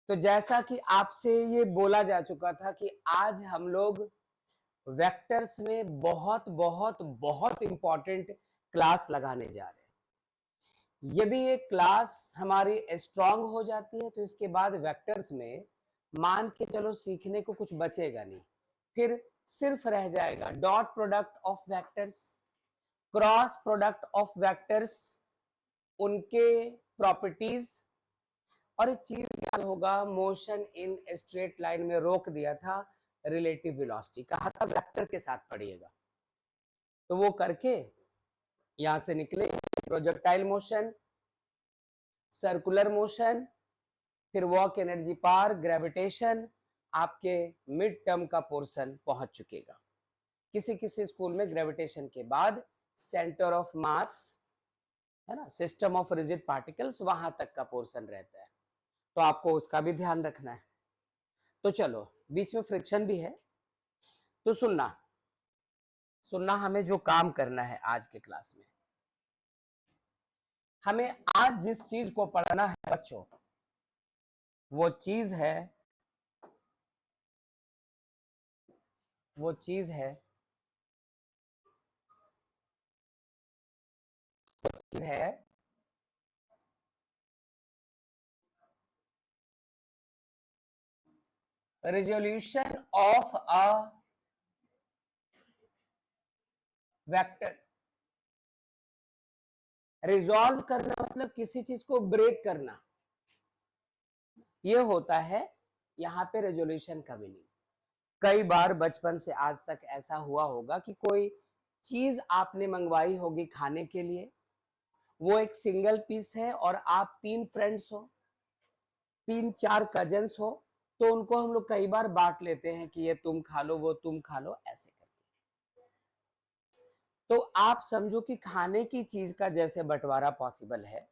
तो जैसा कि आपसे ये बोला जा चुका था कि आज हम लोग वेक्टर्स में बहुत बहुत बहुत इंपॉर्टेंट क्लास लगाने जा रहे हैं। यदि ये क्लास हमारी स्ट्रांग हो जाती है तो इसके बाद वेक्टर्स में मान के चलो सीखने को कुछ बचेगा नहीं, फिर सिर्फ रह जाएगा dot product of vectors, cross product of vectors, उनके प्रॉपर्टीज। और एक चीज याद होगा, मोशन इन स्ट्रेट लाइन में रोक दिया था, रिलेटिव वेलोसिटी कहा था वेक्टर के साथ पढ़िएगा। तो वो करके यहां से निकले प्रोजेक्टाइल मोशन, सर्कुलर मोशन, फिर वर्क एनर्जी पार, ग्रेविटेशन, आपके मिड टर्म का पोर्शन पहुंच चुकेगा। किसी किसी स्कूल में ग्रेविटेशन के बाद सेंटर ऑफ मास है ना, सिस्टम ऑफ रिजिड पार्टिकल्स, वहां तक का पोर्शन रहता है, तो आपको उसका भी ध्यान रखना है। तो चलो, बीच में फ्रिक्शन भी है, तो सुनना सुनना हमें जो काम करना है आज के क्लास में, हमें आज जिस चीज को पढ़ना है बच्चों, वो चीज है वो चीज है है resolution of a vector. Resolve करना मतलब किसी चीज को ब्रेक करना, ये होता है यहां पे रेजोल्यूशन का मीनिंग। कई बार बचपन से आज तक ऐसा हुआ होगा कि कोई चीज आपने मंगवाई होगी खाने के लिए, वो एक सिंगल पीस है और आप 3 फ्रेंड्स हो, 3-4 कजन्स हो, तो उनको हम लोग कई बार बांट लेते हैं कि ये तुम खा लो, वो तुम खा लो, ऐसे करके। तो आप समझो कि खाने की चीज का जैसे बंटवारा पॉसिबल है,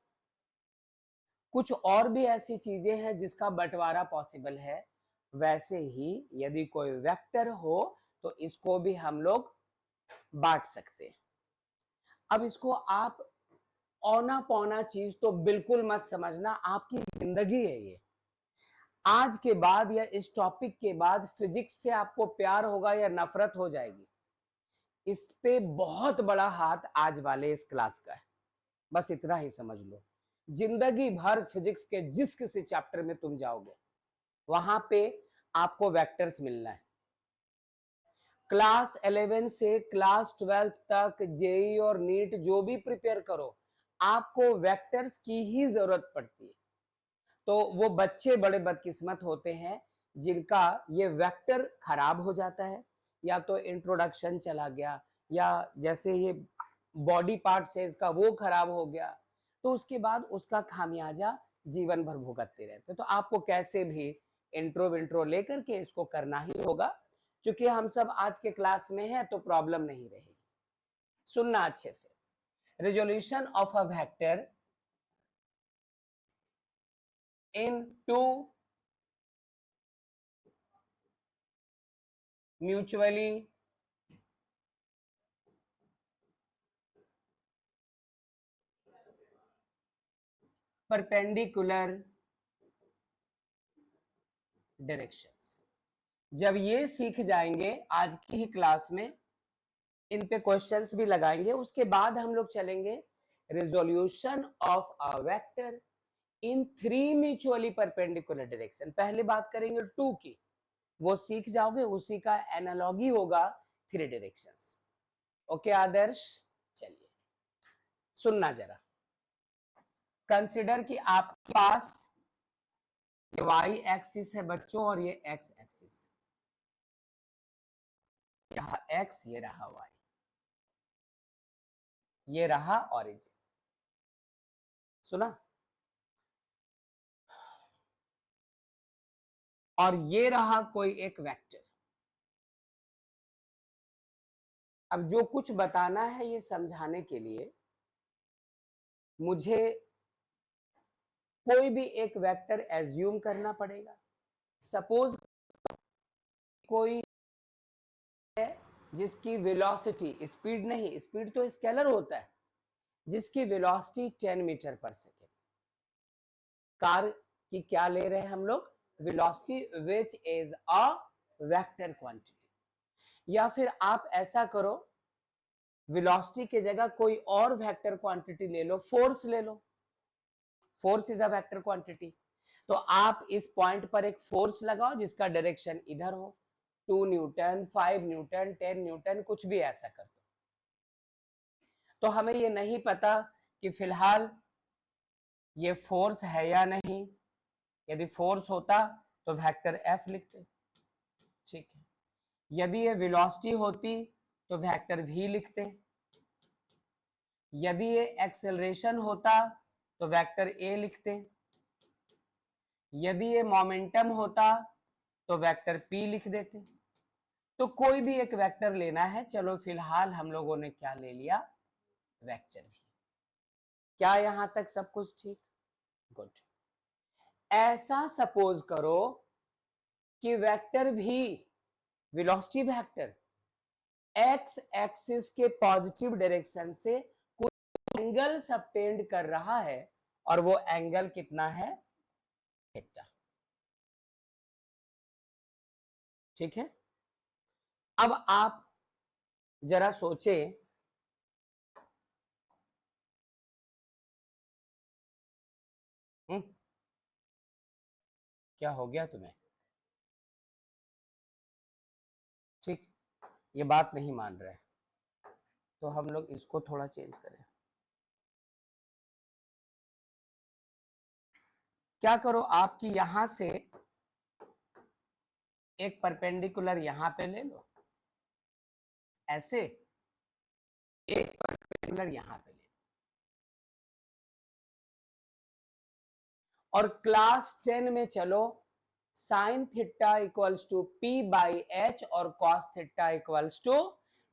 कुछ और भी ऐसी चीजें हैं जिसका बंटवारा पॉसिबल है। वैसे ही यदि कोई वेक्टर हो तो इसको भी हम लोग बांट सकते हैं। अब इसको आप औना पौना चीज तो बिल्कुल मत समझना, आपकी जिंदगी है ये। आज के बाद या इस टॉपिक के बाद फिजिक्स से आपको प्यार होगा या नफरत हो जाएगी, इस पे बहुत बड़ा हाथ आज वाले इस क्लास का है। बस इतना ही समझ लो, जिंदगी भर फिजिक्स के जिस किसी चैप्टर में तुम जाओगे वहां पे आपको वेक्टर्स मिलना है। क्लास 11 से क्लास 12 तक जेई और नीट जो भी प्रिपेयर करो, आपको वेक्टर्स की ही जरूरत पड़ती है। तो वो बच्चे बड़े बदकिस्मत होते हैं जिनका ये वेक्टर खराब हो जाता है, या तो इंट्रोडक्शन चला गया, या जैसे ये बॉडी पार्ट से इसका वो खराब हो गया, तो उसके बाद उसका खामियाजा जीवन भर भुगतते रहते। तो आपको कैसे भी इंट्रो विंट्रो लेकर के इसको करना ही होगा। क्योंकि हम सब आज के क्लास में हैं तो प्रॉब्लम नहीं रहेगी। सुनना अच्छे से, resolution of a vector in two mutually perpendicular directions. जब ये सीख जाएंगे आज की ही क्लास में, इन पे क्वेश्चंस भी लगाएंगे, उसके बाद हम लोग चलेंगे resolution of a vector in 3 mutually perpendicular direction. पहले बात करेंगे 2 की, वो सीख जाओगे, उसी का एनालॉगी होगा 3 डायरेक्शंस। ओके आदर्श, चलिए सुनना जरा। कंसिडर कि आपके पास वाई एक्सिस है बच्चों और ये एक्स एक्सिस, यहां एक्स, ये रहा वाई, ये रहा ऑरिजिन। सुना? और ये रहा कोई एक वेक्टर। अब जो कुछ बताना है ये समझाने के लिए मुझे कोई भी एक वेक्टर एज्यूम करना पड़ेगा। सपोज कोई है जिसकी वेलोसिटी, स्पीड नहीं, स्पीड तो स्केलर होता है, जिसकी वेलोसिटी 10 मीटर पर सेकेंड। कार की क्या ले रहे हैं हम लोग? Velocity which is a vector quantity. या फिर आप ऐसा करो, वेलोसिटी के जगह कोई और वेक्टर क्वांटिटी ले लो, फोर्स ले लो। Force is a vector quantity. तो आप इस पॉइंट पर एक फोर्स लगाओ जिसका डायरेक्शन इधर हो, 2 न्यूटन, 5 न्यूटन, 10 न्यूटन, कुछ भी ऐसा कर दो। तो हमें ये नहीं पता कि फिलहाल ये फोर्स है या नहीं। यदि फोर्स होता तो वेक्टर एफ लिखते, ठीक है। यदि ये वेलोसिटी होती तो वेक्टर वी लिखते। यदि ये एक्सेलरेशन होता तो वेक्टर ए लिखते। यदि ये मोमेंटम होता तो वेक्टर पी लिख देते। तो कोई भी एक वेक्टर लेना है। चलो फिलहाल हम लोगों ने क्या ले लिया, वेक्टर भी। क्या यहां तक सब कुछ ठीक? गुड। ऐसा सपोज करो कि वेक्टर भी, वेलोसिटी वेक्टर, एक्स एक्सिस के पॉजिटिव डायरेक्शन से कुछ एंगल सबटेंड कर रहा है और वो एंगल कितना है, थीटा। ठीक है। अब आप जरा सोचें, क्या हो गया तुम्हें? ठीक, ये बात नहीं मान रहे, तो हम लोग इसको थोड़ा चेंज करें। क्या करो, आपकी यहां से एक परपेंडिकुलर यहां पे ले लो, ऐसे एक परपेंडिकुलर यहां पे ले लो, और क्लास 10 में चलो sine theta equals to P by H और cos theta equals to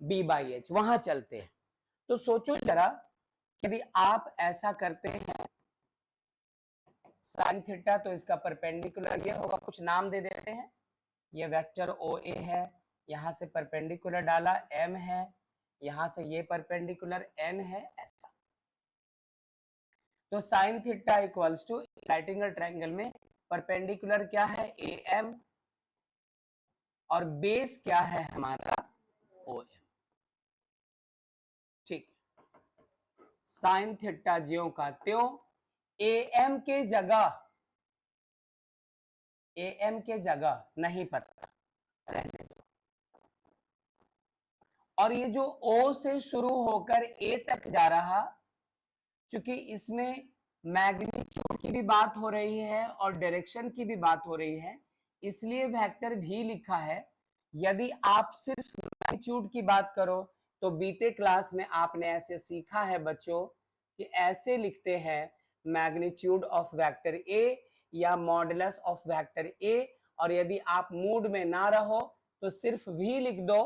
B by H, वहां चलते हैं। तो सोचो जरा, यदि आप ऐसा करते हैं साइन थीटा, तो इसका परपेंडिकुलर ये होगा, कुछ नाम दे देते हैं। ये वेक्टर ओ ए है, यहां से परपेंडिकुलर डाला एम है, यहां से ये परपेंडिकुलर एन है, ऐसा। तो sine theta equals to right angle triangle में परपेंडिकुलर क्या है, ए एम, और बेस क्या है हमारा, ओ एम। ठीक, साइन थीटा ज्यों का त्यों, ए एम के जगह, ए एम के जगह नहीं पता, रहने दो। और ये जो ओ से शुरू होकर ए तक जा रहा, क्योंकि इसमें मैग्नीट्यूड की भी बात हो रही है और डायरेक्शन की भी बात हो रही है, इसलिए वेक्टर भी लिखा है। यदि आप सिर्फ मैग्नीट्यूड की बात करो तो बीते क्लास में आपने ऐसे सीखा है बच्चों कि ऐसे लिखते हैं मैग्नीट्यूड ऑफ वेक्टर ए या मॉडुलस ऑफ वेक्टर ए। और यदि आप मूड में ना रहो तो सिर्फ भी लिख दो,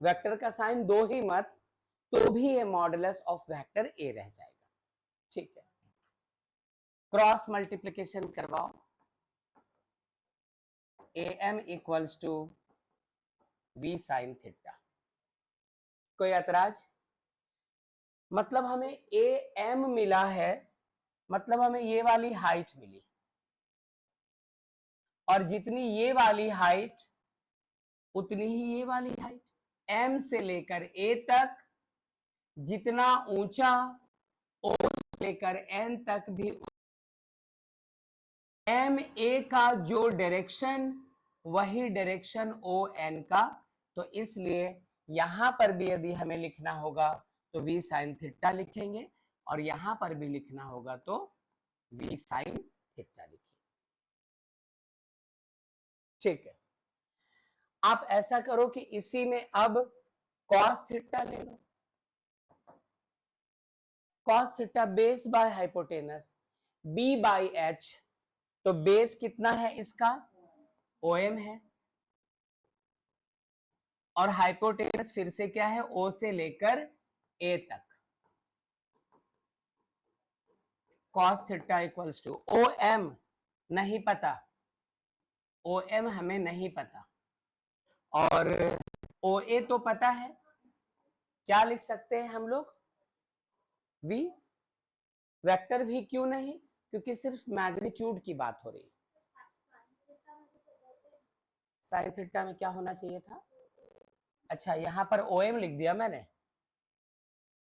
वेक्टर का साइन दो ही मत, तो भी ये मॉडुलस ऑफ वेक्टर ए रह जाएगा। ठीक है, क्रॉस मल्टीप्लिकेशन करवाओ, A M equals to V sine theta. कोई ऐतराज? मतलब हमें ए एम मिला है, मतलब हमें ये वाली हाइट मिली, और जितनी ये वाली हाइट उतनी ही ये वाली हाइट, एम से लेकर ए तक जितना ऊंचा, ओ से लेकर एन तक भी, एम ए का जो डायरेक्शन वही डायरेक्शन ओ एन का। तो इसलिए यहां पर भी यदि हमें लिखना होगा तो वी साइन थीटा लिखेंगे, और यहां पर भी लिखना होगा तो वी साइन थीटा लिखिए। ठीक है, आप ऐसा करो कि इसी में अब कॉस थीटा ले लो। Cos theta base by hypotenuse, B by H, तो बेस कितना है इसका, ओ एम है, और हाइपोटेनस फिर से क्या है, ओ से लेकर ए तक। Cos theta equals to O M नहीं पता, ओ एम हमें नहीं पता, और ओ ए तो पता है। क्या लिख सकते हैं हम लोग, वी। वेक्टर भी क्यों नहीं, क्योंकि सिर्फ मैग्नीट्यूड की बात हो रही है। साइन थीटा में क्या होना चाहिए था? अच्छा, यहां पर OM लिख दिया मैंने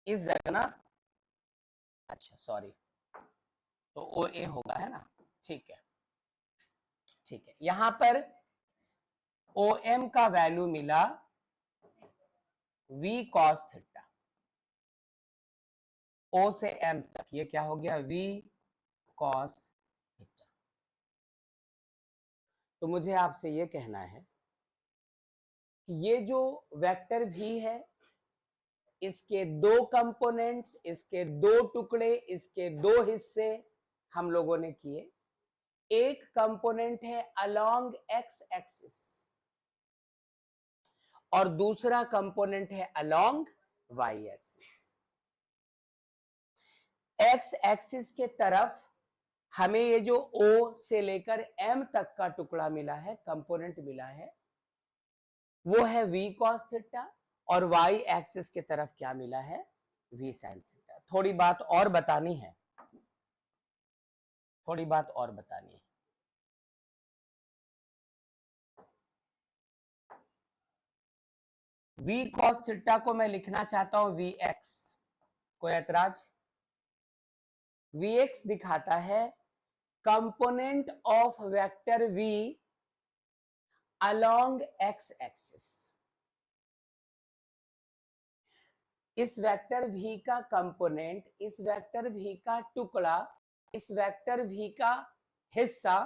इस जगह ना। अच्छा सॉरी, तो OA होगा, है ना? ठीक है, ठीक है। यहां पर OM का वैल्यू मिला V cos थीटा। O से M तक ये क्या हो गया? V cos theta. तो मुझे आपसे ये कहना है कि ये जो वेक्टर V है, इसके दो कंपोनेंट्स, इसके दो टुकड़े, इसके दो हिस्से हम लोगों ने किए। एक कंपोनेंट है अलोंग एक्स एक्सिस और दूसरा कंपोनेंट है along Y axis. X axis के तरफ हमें ये जो O से लेकर M तक का टुकड़ा मिला है, कंपोनेंट मिला है, वो है V cos थीटा, और Y एक्सिस के तरफ क्या मिला है? V sin theta. थोड़ी बात और बतानी है, थोड़ी बात और बतानी है। V cos थीटा को मैं लिखना चाहता हूं Vx। कोई ऐतराज? Vx दिखाता है component of vector V along x axis. इस वेक्टर V का कंपोनेंट, इस वेक्टर V का टुकड़ा, इस वेक्टर V का हिस्सा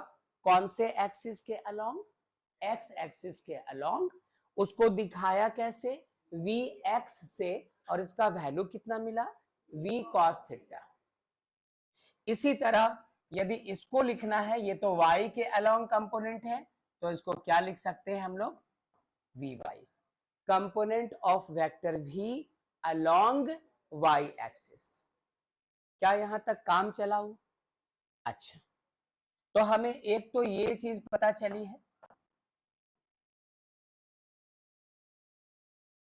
कौन से एक्सिस के अलोंग? x एक्सिस के अलोंग। उसको दिखाया कैसे? Vx से, और इसका वैल्यू कितना मिला? V cos theta. इसी तरह यदि इसको लिखना है, ये तो y के अलोंग कंपोनेंट है, तो इसको क्या लिख सकते हैं हम लोग? Vy, component of vector V along y axis. क्या यहां तक काम चलाऊ? अच्छा, तो हमें एक तो ये चीज पता चली है,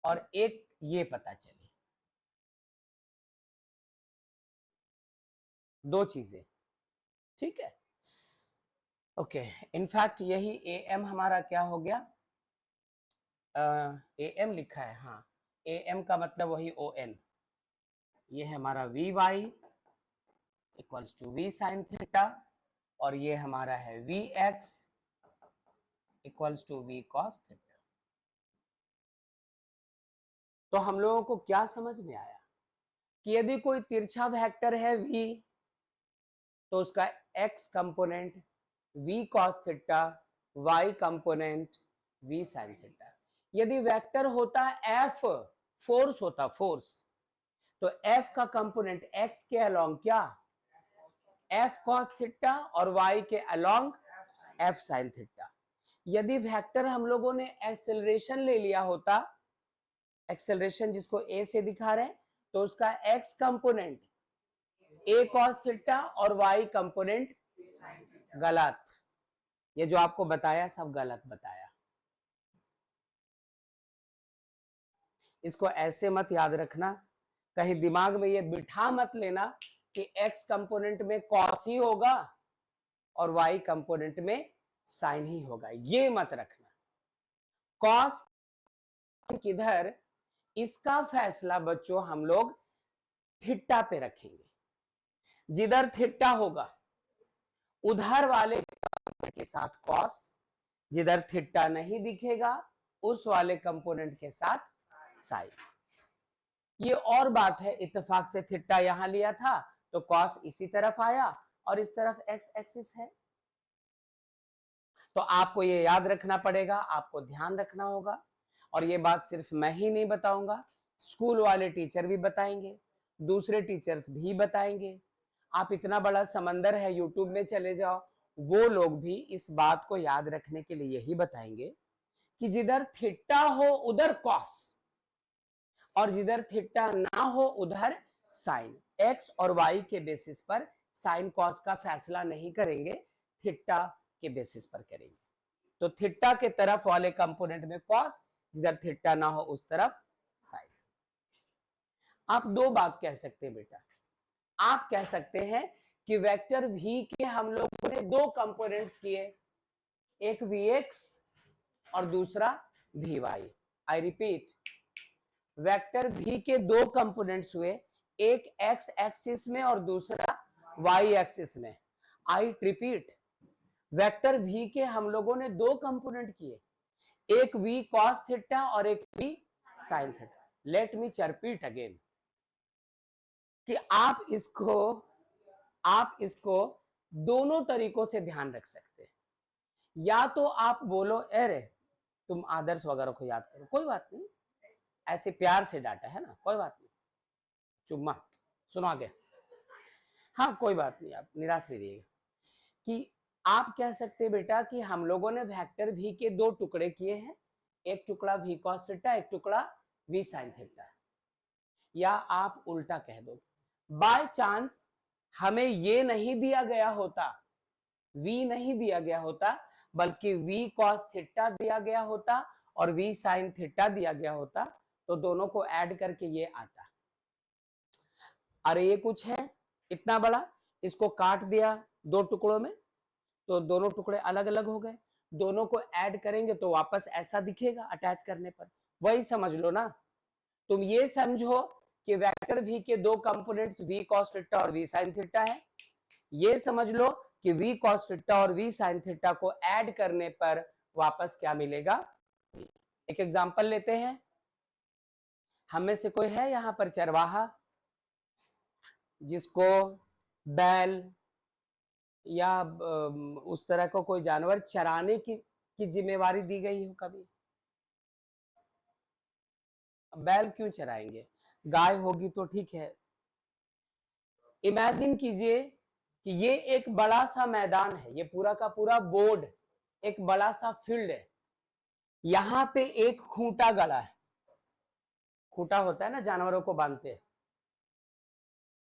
और एक ये पता चली, दो चीजें। ठीक है, ओके। इनफैक्ट यही AM हमारा क्या हो गया? AM लिखा है, हाँ। AM का मतलब वही ON। ये है हमारा Vy equals to V sin theta, और ये हमारा है Vx equals to V cos theta. तो हम लोगों को क्या समझ में आया कि यदि कोई तिरछा वेक्टर है V, तो उसका x component V cos theta, y component V sin theta. यदि वेक्टर होता F, फोर्स होता, फोर्स, तो F का कंपोनेंट x के अलोंग क्या? F cos थीटा, और y के अलोंग F sin थीटा। यदि वेक्टर हम लोगों ने एक्सेलरेशन ले लिया होता, एक्सेलरेशन जिसको A से दिखा रहे हैं, तो उसका x component A cos theta और y कंपोनेंट, गलत। ये जो आपको बताया सब गलत बताया। इसको ऐसे मत याद रखना, कहीं दिमाग में ये बिठा मत लेना कि x कंपोनेंट में cos ही होगा और y कंपोनेंट में sin ही होगा, ये मत रखना। cos किधर, इसका फैसला बच्चों हम लोग थीटा पे रखेंगे। जिधर थीटा होगा उधर वाले के साथ cos, जिधर थीटा नहीं दिखेगा उस वाले कंपोनेंट के साथ साइन। ये और बात है, इत्तेफाक से थीटा यहां लिया था तो cos इसी तरफ आया और इस तरफ x एक्सिस है। तो आपको ये याद रखना पड़ेगा, आपको ध्यान रखना होगा। और ये बात सिर्फ मैं ही नहीं बताऊंगा, स्कूल वाले टीचर भी बताएंगे, दूसरे टीचर्स भी बताएंगे। आप इतना बड़ा समंदर है, यूट्यूब में चले जाओ, वो लोग भी इस बात को याद रखने के लिए यही बताएंगे कि जिधर थीटा हो उधर कॉस, और जिधर थीटा ना हो उधर साइन। एक्स और वाई के बेसिस पर साइन कॉस का फैसला नहीं करेंगे, थीटा के बेसिस पर करेंगे। तो थीटा के तरफ वाले कंपोनेंट में कॉस, जिधर थीटा ना हो उस तरफ साइन। आप दो बात कह सकते हैं बेटा, आप कह सकते हैं कि वेक्टर v के हम लोगों ने दो कंपोनेंट्स किए, एक vx और दूसरा V Y. I repeat, vector V के दो कंपोनेंट्स हुए, एक एक्स एक्सिस में और दूसरा वाई एक्सिस में। आई रिपीट, वेक्टर वी के हम लोगों ने दो कंपोनेंट किए, एक v cos थीटा और एक v sin theta. Let me repeat again कि आप इसको दोनों तरीकों से ध्यान रख सकते हैं। या तो आप बोलो अरे तुम आदर्श वगैरह को याद करो, कोई बात नहीं, ऐसे प्यार से डांटा है ना, कोई बात नहीं, चुम्मा। सुनो आगे, हाँ कोई बात नहीं, आप निराश नहीं रहिएगा। कि आप कह सकते हैं बेटा कि हम लोगों ने वेक्टर v के दो टुकड़े किए हैं, एक टुकड़ा v cos थीटा, एक टुकड़ा v sin थीटा। या आप उल्टा कह दो, बाय चांस हमें ये नहीं दिया गया होता, v नहीं दिया गया होता, बल्कि v cos थीटा दिया गया होता और v sin थीटा दिया गया होता, तो दोनों को ऐड करके ये आता। अरे ये कुछ है इतना बड़ा, इसको काट दिया दो टुकड़ों में, तो दोनों टुकड़े अलग अलग हो गए, दोनों को ऐड करेंगे तो वापस ऐसा दिखेगा अटैच करने पर। वही समझ लो ना, तुम ये समझो कि वेक्टर v के दो कंपोनेंट्स v cos थीटा और v sin थीटा है। ये समझ लो कि v cos थीटा और v sin थीटा को ऐड करने पर वापस क्या मिलेगा। एक एग्जांपल लेते हैं, हम में से कोई है यहां पर चरवाहा जिसको बैल या उस तरह का कोई जानवर चराने की जिम्मेवारी दी गई हो कभी? बैल क्यों चराएंगे, गाय होगी तो ठीक है। इमेजिन कीजिए कि ये एक बड़ा सा मैदान है, ये पूरा का पूरा बोर्ड एक बड़ा सा फील्ड है, यहां पे एक खूंटा गड़ा है, खूंटा होता है ना जानवरों को बांधते हैं,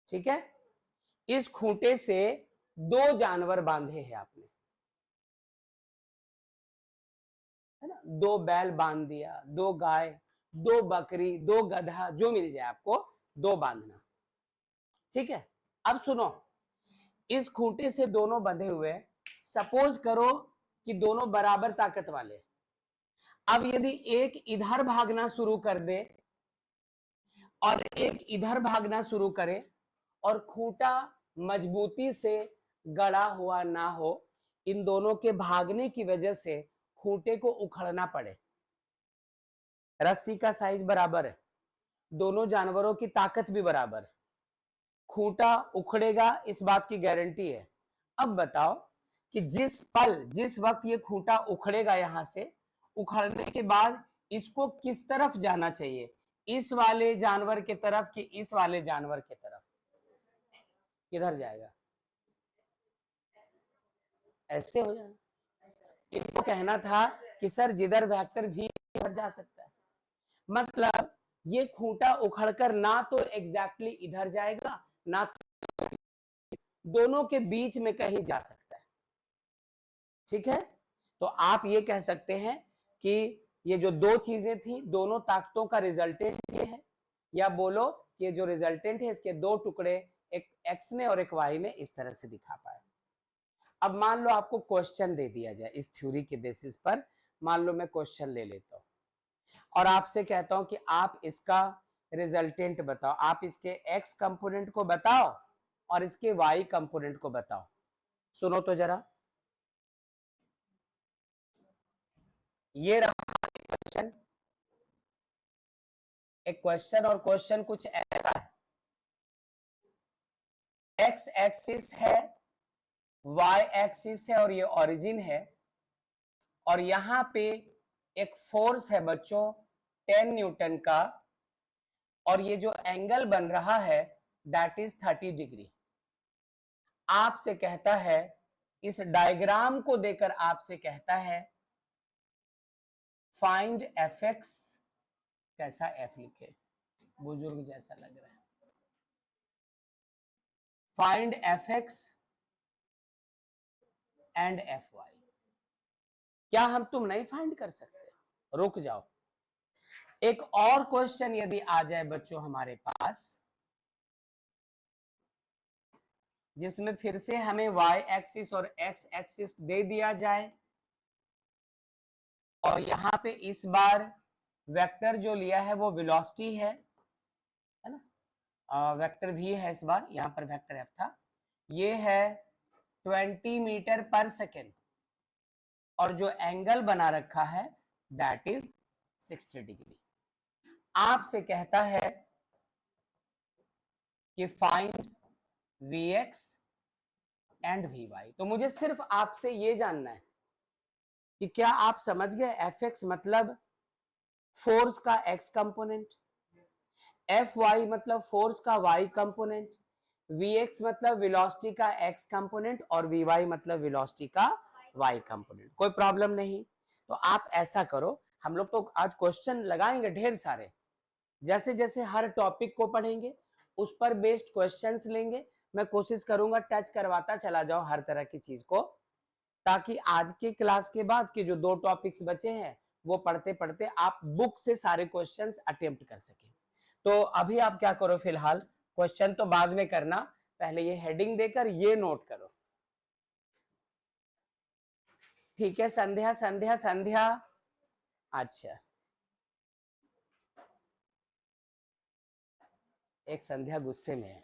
ठीक है। इस खूंटे से दो जानवर बांधे हैं आपने, है ना, दो बैल बांध दिया, दो गाय, दो बकरी, दो गधा, जो मिल जाए आपको, दो बांधना, ठीक है। अब सुनो, इस खूंटे से दोनों बंधे हुए, सपोज करो कि दोनों बराबर ताकत वाले। अब यदि एक इधर भागना शुरू कर दे और एक इधर भागना शुरू करे और खूंटा मजबूती से गड़ा हुआ ना हो, इन दोनों के भागने की वजह से खूंटे को उखड़ना पड़े, रस्सी का साइज बराबर है, दोनों जानवरों की ताकत भी बराबर है, खूंटा उखड़ेगा इस बात की गारंटी है। अब बताओ कि जिस वक्त ये खूंटा उखड़ेगा, यहां से उखड़ने के बाद इसको किस तरफ जाना चाहिए, इस वाले जानवर के तरफ कि इस वाले जानवर के तरफ, किधर जाएगा? ऐसे हो जाए। इनको कहना था कि सर जिधर वेक्टर भी इधर जा सकता है, मतलब ये खूंटा उखड़कर ना तो एग्जैक्टली इधर जाएगा, ना तो दोनों के बीच में कहीं जा सकता है, ठीक है। तो आप ये कह सकते हैं कि ये जो दो चीजें थी, दोनों ताकतों का रिजल्टेंट ये है, या बोलो कि जो रिजल्टेंट है इसके दो टुकड़े, एक एक्स में और एक वाई में, इस तरह से दिखा पाए। अब मान लो आपको क्वेश्चन दे दिया जाए इस थ्योरी के बेसिस पर, मान लो मैं क्वेश्चन ले लेता हूं और आपसे कहता हूं कि आप इसका रिजल्टेंट बताओ, आप इसके एक्स कंपोनेंट को बताओ और इसके वाई कंपोनेंट को बताओ। सुनो तो जरा, ये रहा क्वेश्चन, एक क्वेश्चन, और क्वेश्चन कुछ ऐसा है, एक्स एक्सिस है, वाई एक्सिस है और ये ओरिजिन है, और यहां पे एक फोर्स है बच्चों 10 न्यूटन का, और ये जो एंगल बन रहा है दैट इज 30 डिग्री। आपसे कहता है, इस डायग्राम को देकर आपसे कहता है फाइंड एफ एक्स, कैसा एफ लिखे, बुजुर्ग जैसा लग रहा है, find F X and F Y. क्या हम तुम नहीं फाइंड कर सकते? रुक जाओ, एक और क्वेश्चन यदि आ जाए बच्चों हमारे पास, जिसमें फिर से हमें y एक्सिस और x एक्सिस दे दिया जाए और यहाँ पे इस बार वेक्टर जो लिया है वो वेलोसिटी है ना, वेक्टर भी है इस बार, यहाँ पर वेक्टर एफ था, ये है 20 मीटर पर सेकेंड, और जो एंगल बना रखा है दैट इज 60 डिग्री। आपसे कहता है कि फाइंड Vx एंड Vy, तो मुझे सिर्फ आपसे ये जानना है कि क्या आप समझ गए Fx मतलब फोर्स का x कंपोनेंट, Fy मतलब फोर्स का y कंपोनेंट, Vx मतलब वेलोसिटी का x कंपोनेंट, और Vy मतलब वेलोसिटी का y कंपोनेंट। कोई प्रॉब्लम नहीं। तो आप ऐसा करो, हम लोग तो आज क्वेश्चन लगाएंगे ढेर सारे, जैसे जैसे हर टॉपिक को पढ़ेंगे उस पर बेस्ड क्वेश्चंस लेंगे। मैं कोशिश करूंगा टच करवाता चला जाऊं हर तरह की चीज को, ताकि आज के क्लास के बाद के जो 2 टॉपिक्स बचे हैं वो पढ़ते पढ़ते आप बुक से सारे क्वेश्चंस अटेम्प्ट कर सके। तो अभी आप क्या करो, फिलहाल क्वेश्चन तो बाद में करना, पहले ये हेडिंग देकर ये नोट करो। ठीक है, संध्या संध्या संध्या, अच्छा एक संध्या गुस्से में है।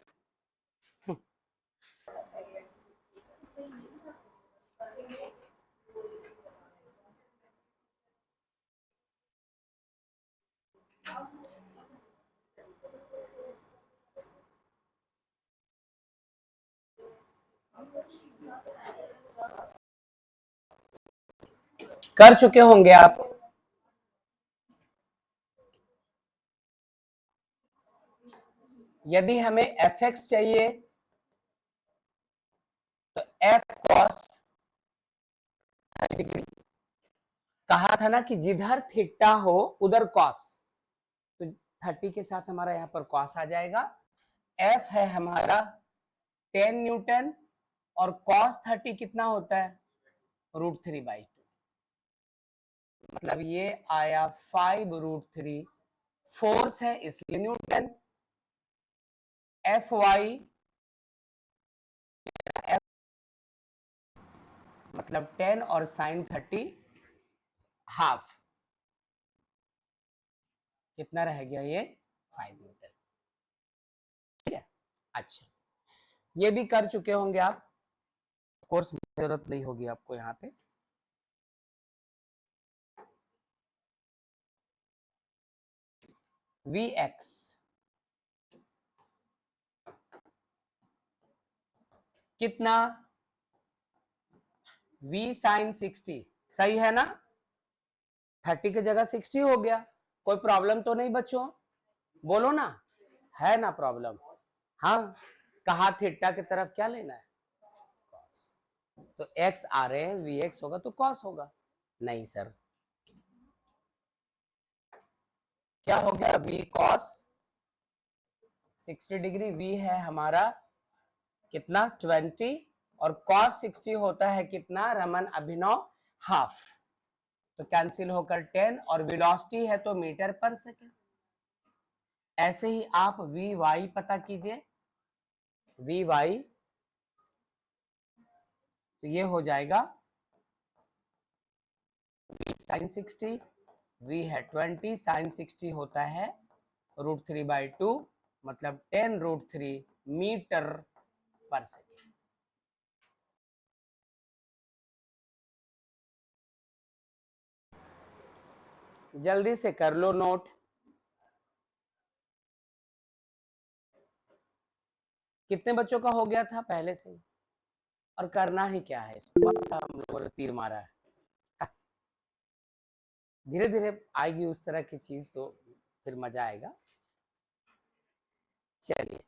कर चुके होंगे आप। यदि हमें fx चाहिए तो f cos 30 डिग्री, कहा था ना कि जिधर थीटा हो उधर कॉस, तो 30 के साथ हमारा यहाँ पर कॉस आ जाएगा। एफ है हमारा 10 न्यूटन, और कॉस 30 कितना होता है, √3/2, मतलब ये आया 5√3। फोर्स है इसलिए न्यूटन। एफ वाई मतलब 10 और साइन 30 हाफ, कितना रह गया ये 5 न्यूटन। ठीक है, अच्छा ये भी कर चुके होंगे आप, कोर्स जरूरत नहीं होगी आपको यहाँ पे। Vx कितना, V साइन 60, सही है ना, 30 की जगह 60 हो गया। कोई प्रॉब्लम तो नहीं बच्चों, बोलो ना, है ना प्रॉब्लम। हाँ, कहा थीटा की तरफ क्या लेना है, तो x आ रहे हैं, Vx होगा तो cos होगा। नहीं सर, क्या हो गया, V cos 60 डिग्री, V है हमारा कितना 20, और cos 60 होता है कितना रमन अभिनव, हाफ, तो कैंसिल होकर 10, और वेलोसिटी है तो मीटर पर सेकेंड। ऐसे ही आप Vy पता कीजिए, Vy तो ये हो जाएगा V साइन 60, V है 20, साइन 60 होता है √3/2, मतलब 10√3 मीटर पर सेकेंड। जल्दी से कर लो नोट। कितने बच्चों का हो गया था पहले से, और करना ही क्या है, हम लोगों ने तीर मारा है। धीरे धीरे आएगी उस तरह की चीज तो फिर मजा आएगा। चलिए,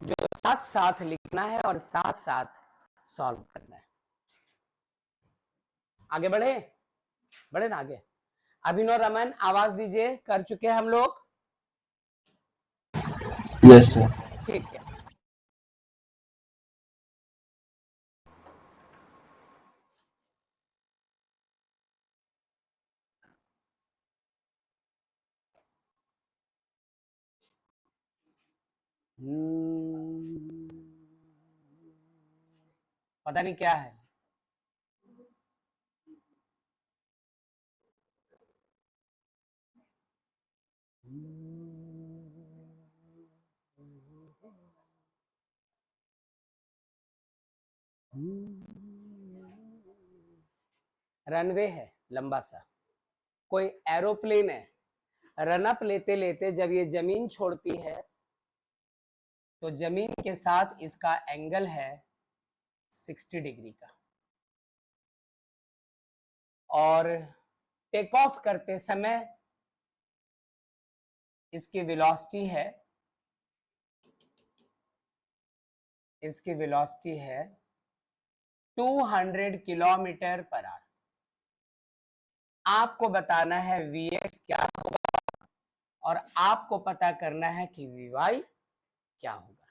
जो साथ साथ लिखना है और साथ साथ सॉल्व करना है। आगे बढ़े, बढ़े ना आगे। अभिनव रमन आवाज दीजिए, कर चुके हम लोग। Yes sir. ठीक है, पता नहीं क्या है, रनवे है लंबा सा, कोई एरोप्लेन है, रनअप लेते लेते जब ये जमीन छोड़ती है तो जमीन के साथ इसका एंगल है 60 डिग्री का, और टेक ऑफ करते समय इसकी वेलोसिटी है, इसकी वेलोसिटी है 200 किलोमीटर पर आवर। आपको बताना है Vx क्या होगा और आपको पता करना है कि Vy क्या होगा।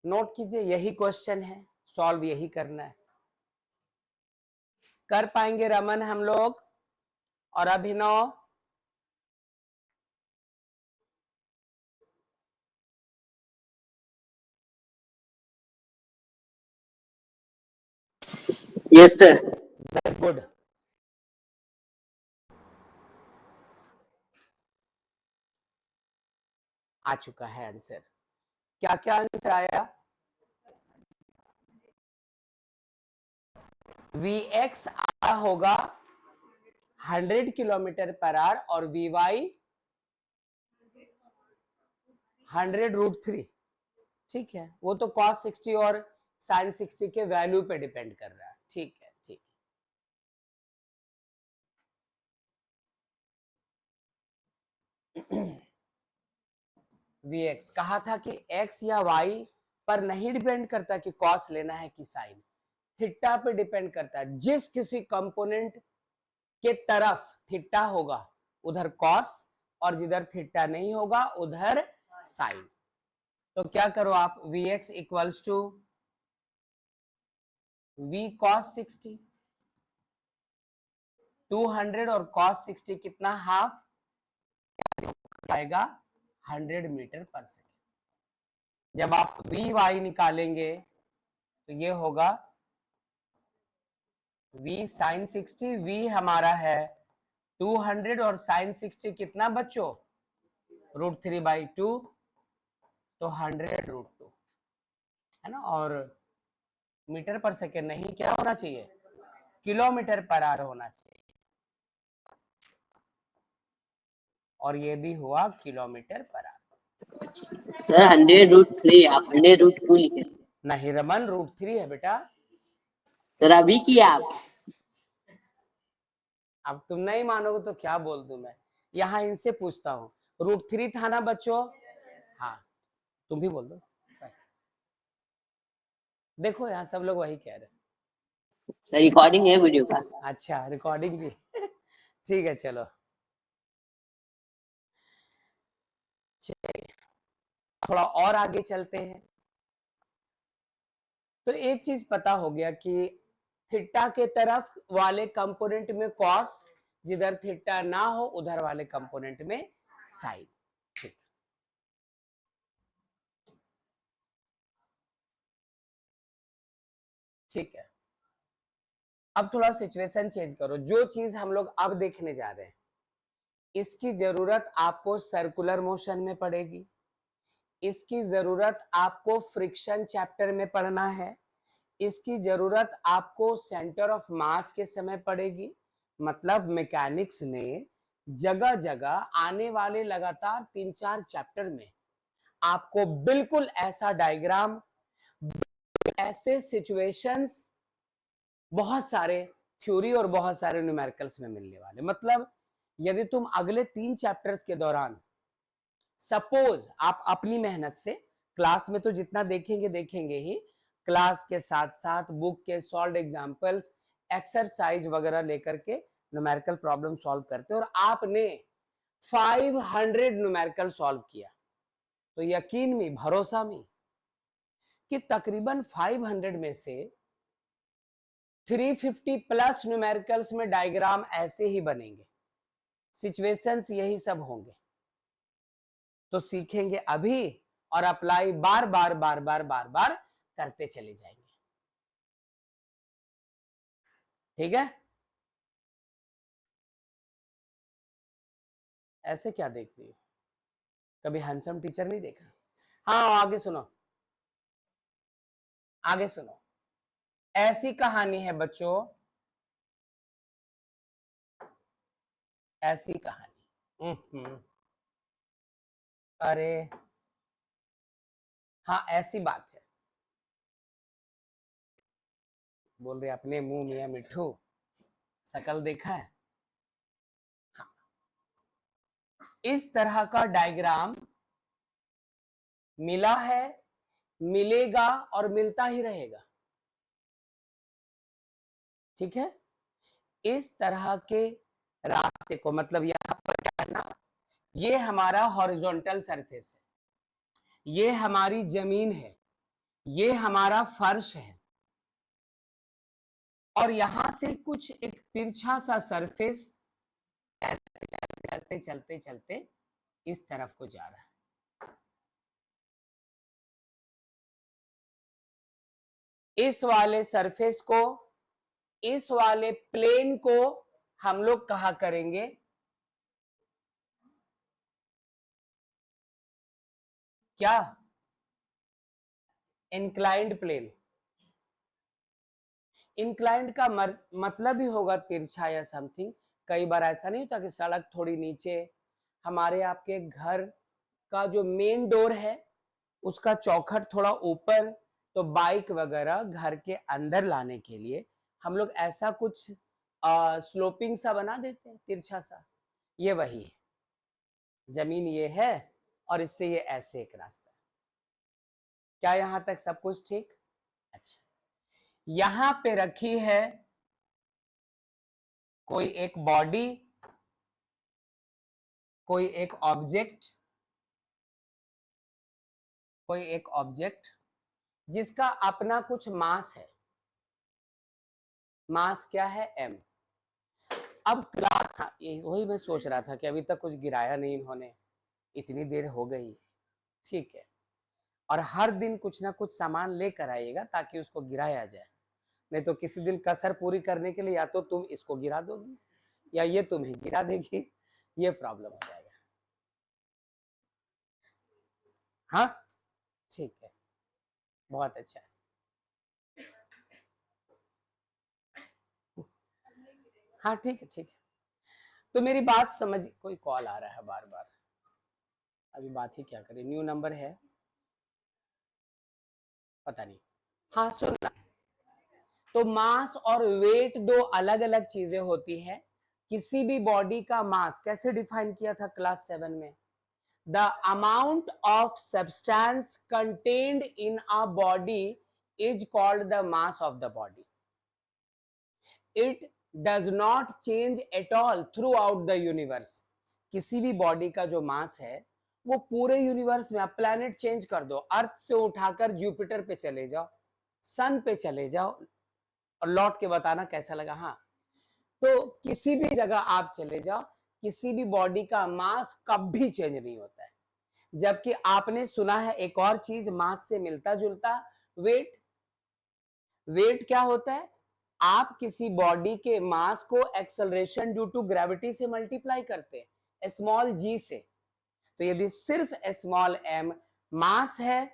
नोट कीजिए, यही क्वेश्चन है, सॉल्व यही करना है। कर पाएंगे रमन हम लोग और Abhinav? Yes sir. Very good. आ चुका है आंसर। क्या क्या आंसर आया? Vx आया होगा 100 किलोमीटर पर आवर और Vy 100√3। ठीक है, वो तो cos 60 और sin 60 के वैल्यू पे डिपेंड कर रहा है। ठीक है, ठीक है। Vx कहा था कि x या y पर नहीं डिपेंड करता कि cos लेना है कि sin, थीटा पे डिपेंड करता है। जिस किसी कंपोनेंट के तरफ थीटा होगा उधर cos और जिधर थीटा नहीं होगा उधर sin। तो क्या करो आप, Vx equals to V cos 60, 200 और cos 60 कितना, हाफ आएगा 100 मीटर पर सेकेंड। जब आप Vy निकालेंगे तो ये होगा V sin 60, V हमारा है 200 और sin 60 कितना बच्चों, √3/2, तो 100√2 है ना। और मीटर पर सेकेंड नहीं, क्या होना चाहिए, किलोमीटर पर आवर होना चाहिए, और ये भी हुआ किलोमीटर पर आवर। सर 100√3, आप 100√2 लिखे। नहीं रमन, √3 है बेटा। सर अभी किया आप। अब तुम नहीं मानोगे तो क्या बोल दूं मैं, यहाँ इनसे पूछता हूँ, √3 था ना बच्चों? हाँ, तुम भी बोल दो। देखो यहाँ सब लोग वही कह रहे हैं। सर रिकॉर्डिंग है वीडियो का। अच्छा, रिकॉर्डिंग भी। ठीक है, चलो थोड़ा और आगे चलते हैं। तो एक चीज पता हो गया कि थीटा के तरफ वाले कंपोनेंट में कॉस, जिधर थीटा ना हो उधर वाले कंपोनेंट में साइन। ठीक, ठीक है। अब थोड़ा सिचुएशन चेंज करो। जो चीज हम लोग अब देखने जा रहे हैं इसकी जरूरत आपको सर्कुलर मोशन में पड़ेगी, इसकी जरूरत आपको फ्रिक्शन चैप्टर में पढ़ना है, इसकी जरूरत आपको सेंटर ऑफ मास के समय पड़ेगी। मतलब मैकेनिक्स में जगह जगह आने वाले लगातार 3-4 चैप्टर में आपको बिल्कुल ऐसा डायग्राम, ऐसे सिचुएशंस, बहुत सारे थ्योरी और बहुत सारे न्यूमेरिकल्स में मिलने वाले। मतलब यदि तुम अगले 3 चैप्टर्स के दौरान सपोज आप अपनी मेहनत से, क्लास में तो जितना देखेंगे देखेंगे ही, क्लास के साथ साथ बुक के सॉल्व एग्जांपल्स, एक्सरसाइज वगैरह लेकर के न्यूमेरिकल प्रॉब्लम सॉल्व करते और आपने 500 न्यूमेरिकल सॉल्व किया तो यकीन में, भरोसा में कि तकरीबन 500 में से 350 प्लस न्यूमेरिकल्स में डायग्राम ऐसे ही बनेंगे, सिचुएशंस यही सब होंगे। तो सीखेंगे अभी और अप्लाई बार बार बार बार बार बार करते चले जाएंगे। ठीक है, ऐसे क्या देख रही हो? कभी हैंडसम टीचर नहीं देखा? हाँ, आगे सुनो, आगे सुनो। ऐसी कहानी है बच्चों, ऐसी कहानी। अरे हाँ, ऐसी बात है। बोल रहे अपने मुंह मियां मिठू, शकल देखा है? हाँ, इस तरह का डायग्राम मिला है, मिलेगा और मिलता ही रहेगा। ठीक है, इस तरह के रास्ते को, मतलब यहां पर क्या है ना, ये हमारा हॉरिजॉन्टल सरफेस है, ये हमारी जमीन है, ये हमारा फर्श है, और यहां से कुछ एक तिरछा सा सरफेस ऐसे चलते चलते चलते इस तरफ को जा रहा है। इस वाले सरफेस को, इस वाले प्लेन को हम लोग कहा करेंगे क्या? Inclined plane. इंक्लाइंड का मतलब ही होगा तिरछा या समथिंग। कई बार ऐसा नहीं होता कि सड़क थोड़ी नीचे, हमारे आपके घर का जो मेन डोर है उसका चौखट थोड़ा ऊपर, तो बाइक वगैरह घर के अंदर लाने के लिए हम लोग ऐसा कुछ स्लोपिंग सा बना देते हैं, तिरछा सा। ये वही है, जमीन ये है और इससे ये ऐसे एक रास्ता है। क्या यहां तक सब कुछ ठीक? अच्छा, यहां पे रखी है कोई एक बॉडी, कोई एक ऑब्जेक्ट, कोई एक ऑब्जेक्ट जिसका अपना कुछ मास है। मास क्या है? m। अब क्लास, हाँ, वही मैं सोच रहा था कि अभी तक कुछ गिराया नहीं इन्होंने, इतनी देर हो गई। ठीक है, और हर दिन कुछ ना कुछ सामान लेकर आइएगा ताकि उसको गिराया जाए, नहीं तो किसी दिन कसर पूरी करने के लिए या तो तुम इसको गिरा दोगी या ये तुम्हें गिरा देगी, ये प्रॉब्लम हो जाएगा। हाँ ठीक है, बहुत अच्छा है। हाँ ठीक है, ठीक है, तो मेरी बात समझ, कोई कॉल आ रहा है बार बार, अभी बात ही क्या करें, न्यू नंबर है, पता नहीं। हाँ सुनना, तो मास और वेट दो अलग अलग चीजें होती है। किसी भी बॉडी का मास कैसे डिफाइन किया था क्लास 7 में? The amount of substance contained in a body is called the mass of the body. It does not change at all through out the universe. किसी भी बॉडी का जो मास है वो पूरे यूनिवर्स में, आप प्लैनेट चेंज कर दो, अर्थ से उठाकर जुपिटर पे चले जाओ, सन पे चले जाओ और लौट के बताना कैसा लगा। हाँ, तो किसी भी जगह आप चले जाओ, किसी भी बॉडी का मास कभी चेंज नहीं होता है। जबकि आपने सुना है एक और चीज मास से मिलता जुलता, वेट। वेट क्या होता है? आप किसी बॉडी के मास को एक्सेलरेशन ड्यू टू ग्रेविटी से मल्टीप्लाई करते हैं, स्मॉल जी से। तो यदि सिर्फ स्मॉल एम मास है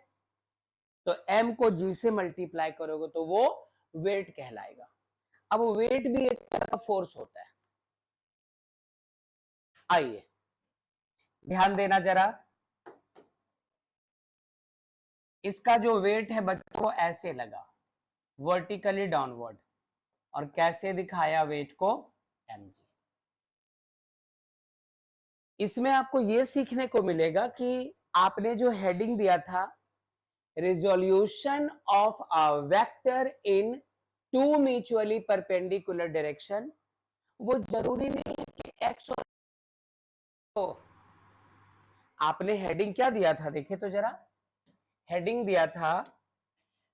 तो एम को जी से मल्टीप्लाई करोगे तो वो वेट कहलाएगा। अब वेट भी एक तरह का फोर्स होता है। आइए ध्यान देना जरा, इसका जो वेट है बच्चों ऐसे लगा, वर्टिकली डाउनवर्ड, और कैसे दिखाया वेट को? mg। इसमें आपको यह सीखने को मिलेगा कि आपने जो हेडिंग दिया था, resolution of a vector in two mutually perpendicular direction, वो जरूरी नहीं है कि एक्स और, तो आपने हेडिंग क्या दिया था देखे तो जरा, हेडिंग दिया था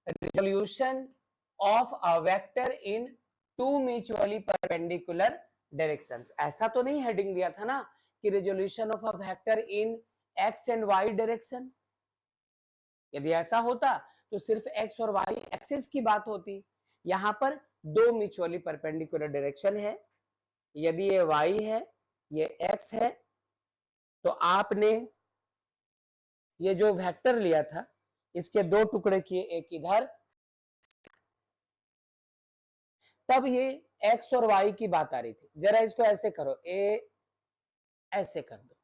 resolution of a vector in two mutually perpendicular directions. ऐसा तो नहीं हेडिंग दिया था ना कि resolution of a vector in X and Y direction. यदि ऐसा होता तो सिर्फ एक्स और वाई एक्सिस की बात होती। यहां पर दो म्यूचुअली परपेंडिकुलर डायरेक्शन है, यदि ये वाई है ये एक्स है, तो आपने ये जो वेक्टर लिया था इसके दो टुकड़े किए, एक इधर, तब ये x और y की बात आ रही थी। जरा इसको ऐसे करो, ऐसे कर दो।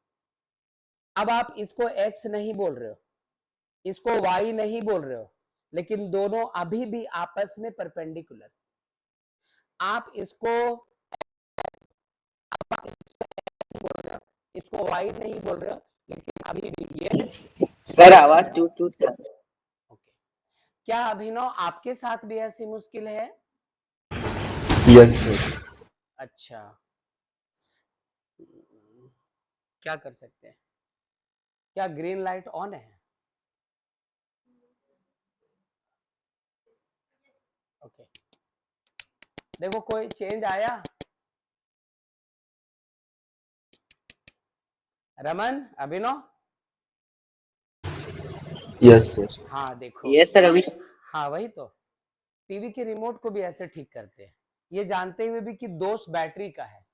अब आप इसको x नहीं बोल रहे हो, इसको y नहीं बोल रहे हो, लेकिन दोनों अभी भी आपस में परपेंडिकुलर। आप इसको बोल रहे हो, इसको y नहीं बोल रहे हो, लेकिन अभी भी ये सर आवाज टूट टूट कर। ओके। क्या अभिनव आपके साथ भी ऐसी मुश्किल है? Yes sir. अच्छा, क्या कर सकते हैं? क्या ग्रीन लाइट ऑन है? ओके, देखो कोई चेंज आया? रमन, अभिनव? Yes sir. हाँ देखो, यस सर अभी। हाँ वही तो, टीवी के रिमोट को भी ऐसे ठीक करते हैं, ये जानते हुए भी कि दोष बैटरी का है,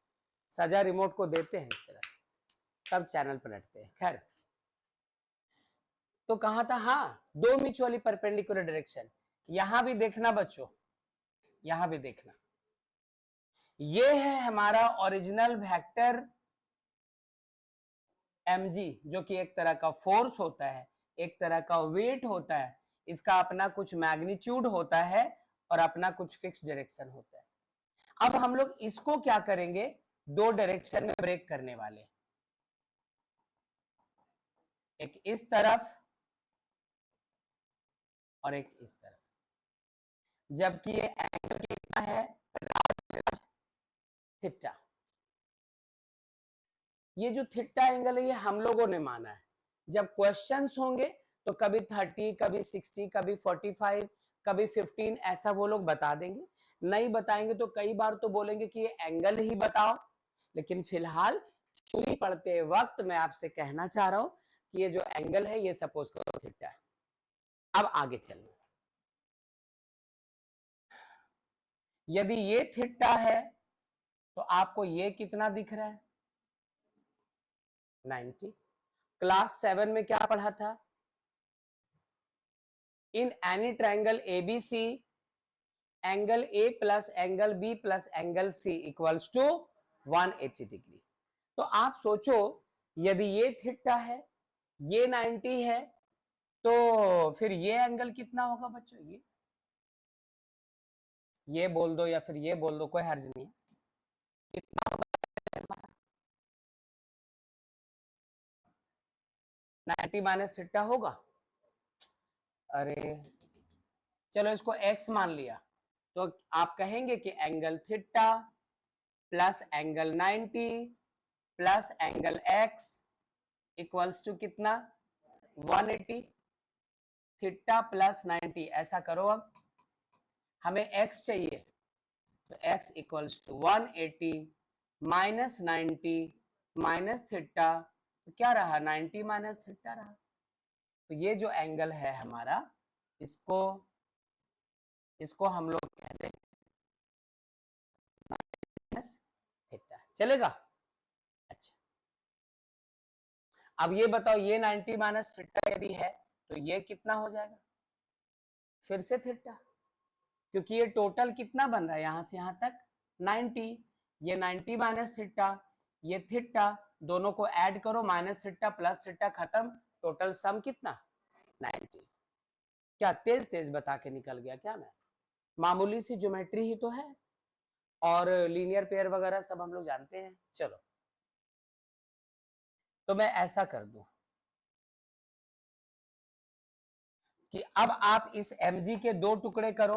सजा रिमोट को देते हैं इस तरह से, तब चैनल पलटते हैं। खैर, तो कहा था, हाँ, दो म्यूचुअली परपेंडिकुलर डायरेक्शन। यहां भी देखना बच्चों, यहां भी देखना, ये है हमारा ओरिजिनल वेक्टर mg, जो कि एक तरह का फोर्स होता है, एक तरह का वेट होता है, इसका अपना कुछ मैग्नीट्यूड होता है और अपना कुछ फिक्स डायरेक्शन होता है। अब हम लोग इसको क्या करेंगे, दो डायरेक्शन में ब्रेक करने वाले, एक इस तरफ और एक इस तरफ, जबकि ये एंगल कितना है, थीटा। ये जो थीटा एंगल है ये हम लोगों ने माना है। जब क्वेश्चंस होंगे तो कभी 30, कभी 60, कभी 45, कभी 15, ऐसा वो लोग बता देंगे। नहीं बताएंगे तो कई बार तो बोलेंगे कि ये एंगल ही बताओ। लेकिन फिलहाल थ्योरी पढ़ते वक्त मैं आपसे कहना चाह रहा हूं कि ये जो एंगल है ये सपोज करो थीटा है। अब आगे चलो, यदि ये थीटा है तो आपको ये कितना दिख रहा है, 90। क्लास 7 में क्या पढ़ा था, in any triangle ABC angle A plus angle B plus angle C equals to 180 degree. तो आप सोचो, यदि ये थीटा है, ये 90 है, तो फिर ये एंगल कितना होगा बच्चों, ये बोल दो या फिर ये बोल दो, कोई हर्ज नहीं है, कितना होगा, 90 माइनस थीटा होगा। अरे चलो इसको x मान लिया, तो आप कहेंगे कि angle theta plus angle 90 plus angle x equals to कितना, 180। थीटा प्लस 90, ऐसा करो, अब हमें x चाहिए, तो x equals to 180 minus 90 minus theta, तो क्या रहा, 90 माइनस थीटा रहा। तो ये जो एंगल है हमारा, इसको इसको हम लोग कहते हैं माइनस थीटा, चलेगा। अच्छा, अब ये बताओ, ये 90 माइनस थीटा यदि है तो ये कितना हो जाएगा, फिर से थीटा, क्योंकि ये टोटल कितना बन रहा है यहां से यहां तक 90, ये 90 माइनस थीटा, ये थीटा, दोनों को ऐड करो, माइनस थीटा प्लस थीटा खत्म, टोटल सम कितना, 90। क्या तेज तेज बता के निकल गया क्या मैं, मामूली सी ज्योमेट्री ही तो है, और लीनियर पेयर वगैरह सब हम लोग जानते हैं। चलो, तो मैं ऐसा कर दूं कि अब आप इस mg के दो टुकड़े करो,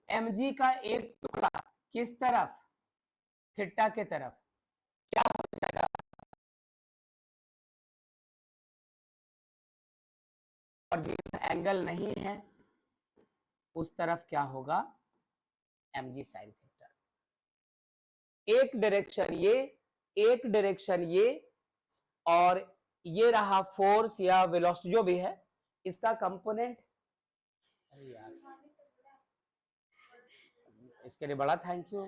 mg का एक टुकड़ा किस तरफ, थीटा के तरफ, क्या हो जाएगा, और जिस एंगल नहीं है उस तरफ क्या होगा, mg साइन थीटा। एक डायरेक्शन ये, एक डायरेक्शन ये, और ये रहा फोर्स या वेलोसिटी जो भी है, इसका कंपोनेंट, अरे यार इसके लिए बड़ा थैंक यू।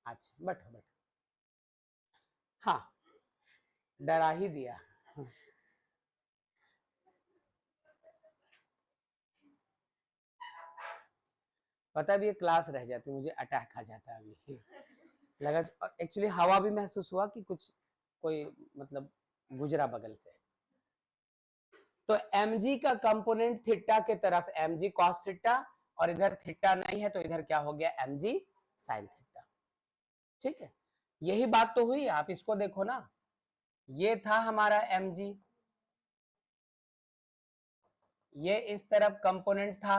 अच्छा बैठो बैठो, हाँ डरा ही दिया। पता भी ये क्लास रह जाती, मुझे अटैक आ जाता अभी लगा। एक्चुअली हवा भी महसूस हुआ कि कुछ कोई मतलब गुजरा बगल से। तो mg का कंपोनेंट थीटा के तरफ mg cos थीटा, और इधर थीटा नहीं है तो इधर क्या हो गया mg sin थीटा। ठीक है, यही बात तो हुई। आप इसको देखो ना, ये था हमारा mg, ये इस तरफ कंपोनेंट था,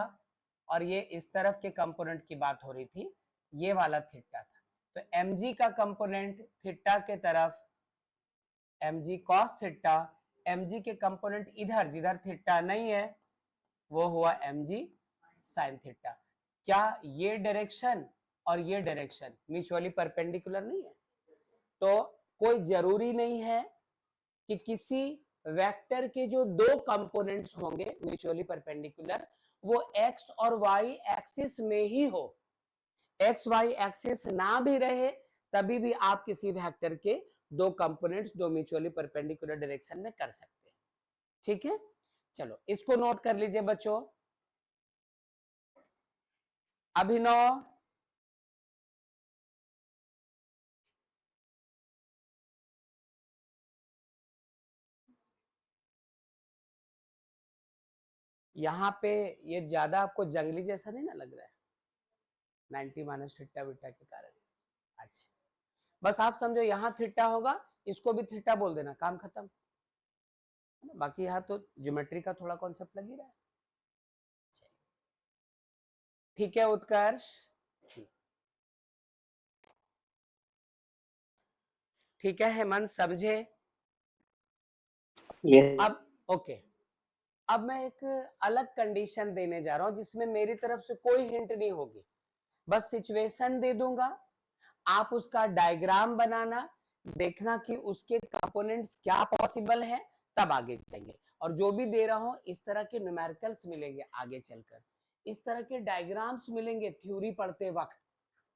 और ये इस तरफ के कंपोनेंट की बात हो रही थी, ये वाला थीटा था। तो mg का कंपोनेंट थीटा के तरफ mg cos थीटा, mg के कंपोनेंट इधर जिधर थीटा नहीं है वो हुआ mg sin थीटा। क्या ये डायरेक्शन और ये डायरेक्शन म्यूचुअली परपेंडिकुलर नहीं है? तो कोई जरूरी नहीं है कि किसी वेक्टर के जो दो कंपोनेंट्स होंगे म्यूचुअली परपेंडिकुलर वो एक्स और वाई एक्सिस में ही हो। एक्स वाई एक्सिस ना भी रहे तभी भी आप किसी वेक्टर के दो कंपोनेंट्स दो म्यूचुअली परपेंडिकुलर डायरेक्शन में कर सकते हैं। ठीक है, चलो इसको नोट कर लीजिए बच्चों। अभिनव, यहाँ पे ये ज्यादा आपको जंगली जैसा नहीं ना लग रहा है 90 माइनस थीटा बीटा के कारण? अच्छा, बस आप समझो यहाँ थीटा होगा, इसको भी थीटा बोल देना, काम खत्म। बाकी यहाँ तो ज्योमेट्री का थोड़ा कॉन्सेप्ट लग ही रहा है। ठीक है उत्कर्ष, ठीक है हेमंत, समझे? Yes. अब ओके, अब मैं एक अलग कंडीशन देने जा रहा हूं जिसमें मेरी तरफ से कोई हिंट नहीं होगी, बस सिचुएशन दे दूंगा, आप उसका डायग्राम बनाना, देखना कि उसके कंपोनेंट्स क्या पॉसिबल है, तब आगे जाएंगे। और जो भी दे रहा हूं इस तरह के न्यूमेरिकल्स मिलेंगे आगे चलकर, इस तरह के डायग्राम्स मिलेंगे थ्योरी पढ़ते वक्त,